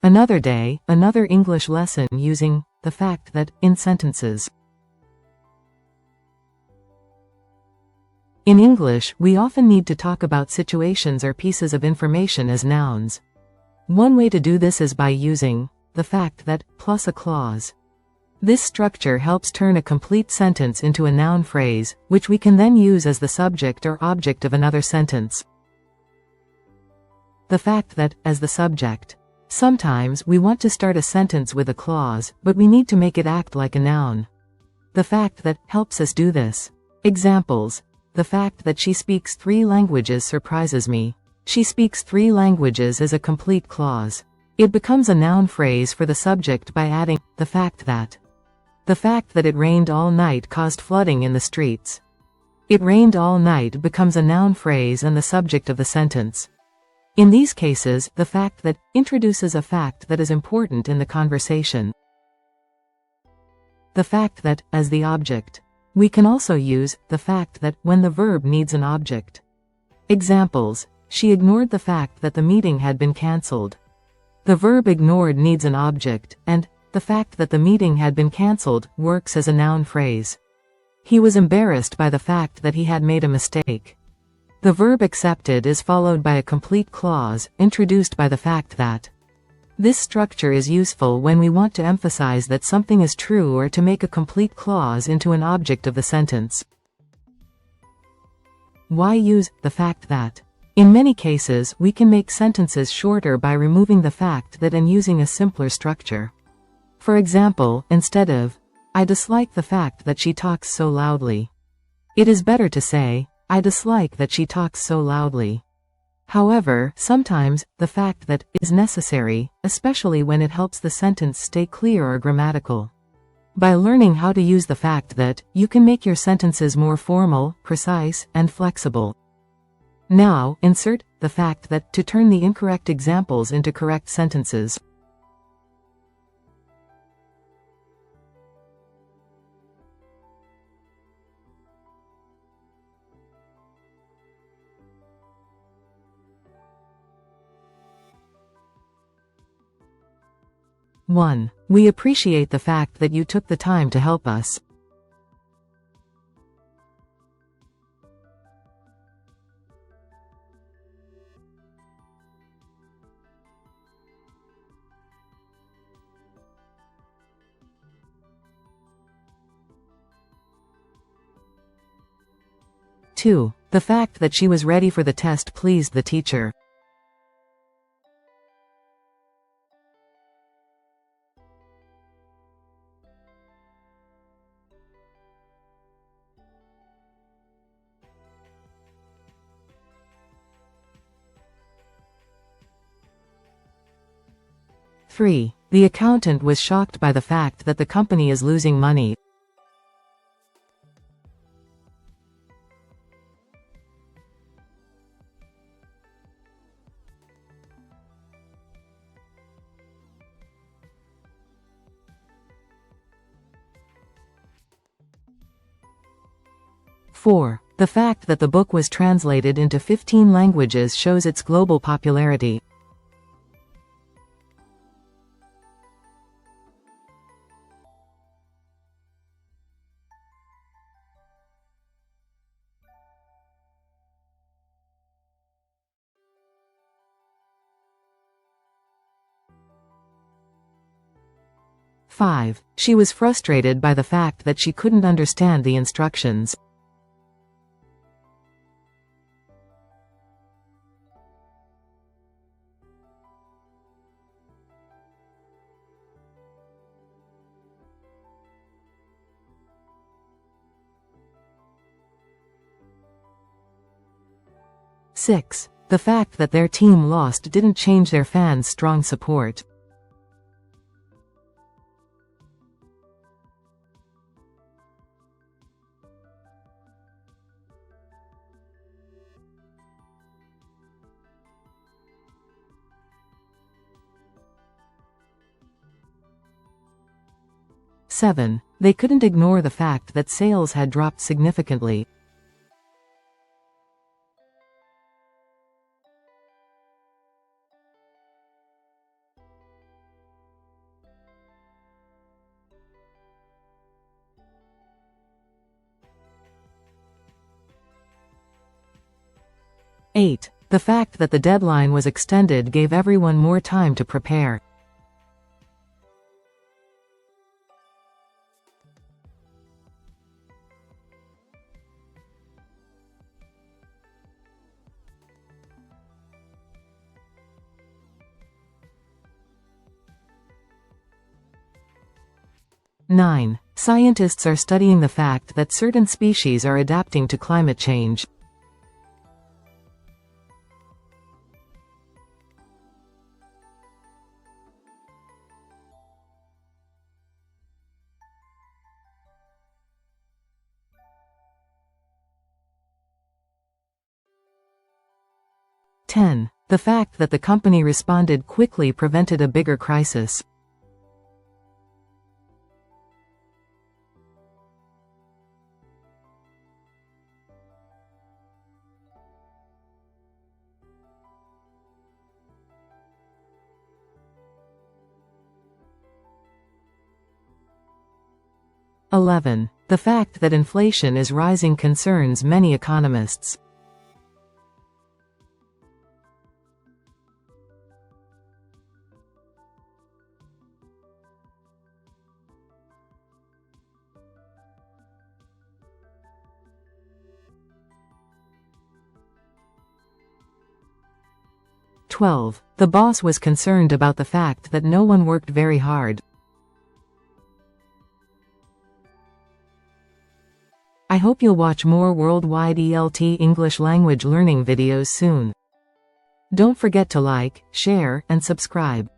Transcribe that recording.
Another day, another English lesson using the fact that in sentences. In English, we often need to talk about situations or pieces of information as nouns. One way to do this is by using the fact that plus a clause. This structure helps turn a complete sentence into a noun phrase, which we can then use as the subject or object of another sentence. The fact that as the subject. Sometimes we want to start a sentence with a clause, but we need to make it act like a noun. The fact that helps us do this. Examples. The fact that she speaks 3 languages surprises me. She speaks 3 languages is a complete clause. It becomes a noun phrase for the subject by adding the fact that. The fact that it rained all night caused flooding in the streets. It rained all night becomes a noun phrase and the subject of the sentence. In these cases, the fact that introduces a fact that is important in the conversation. The fact that as the object. We can also use the fact that when the verb needs an object. Examples. She ignored the fact that the meeting had been cancelled. The verb ignored needs an object, and the fact that the meeting had been cancelled works as a noun phrase. He was embarrassed by the fact that he had made a mistake. The verb accepted is followed by a complete clause, introduced by the fact that. This structure is useful when we want to emphasize that something is true or to make a complete clause into an object of the sentence. Why use the fact that? In many cases, we can make sentences shorter by removing the fact that and using a simpler structure. For example, instead of, I dislike the fact that she talks so loudly. It is better to say, I dislike that she talks so loudly. However, sometimes, the fact that is necessary, especially when it helps the sentence stay clear or grammatical. By learning how to use the fact that, you can make your sentences more formal, precise, and flexible. Now, insert the fact that to turn the incorrect examples into correct sentences. One. We appreciate the fact that you took the time to help us. Two. The fact that she was ready for the test pleased the teacher. Three. The accountant was shocked by the fact that the company is losing money. Four. The fact that the book was translated into 15 languages shows its global popularity. Five. She was frustrated by the fact that she couldn't understand the instructions. Six. The fact that their team lost didn't change their fans' strong support. Seven. They couldn't ignore the fact that sales had dropped significantly. 8. The fact that the deadline was extended gave everyone more time to prepare. Nine. Scientists are studying the fact that certain species are adapting to climate change. Ten. The fact that the company responded quickly prevented a bigger crisis. (11) The fact that inflation is rising concerns many economists. (12) The boss was concerned about the fact that no one worked very hard. I hope you'll watch more worldwide ELT English language learning videos soon. Don't forget to like, share, and subscribe.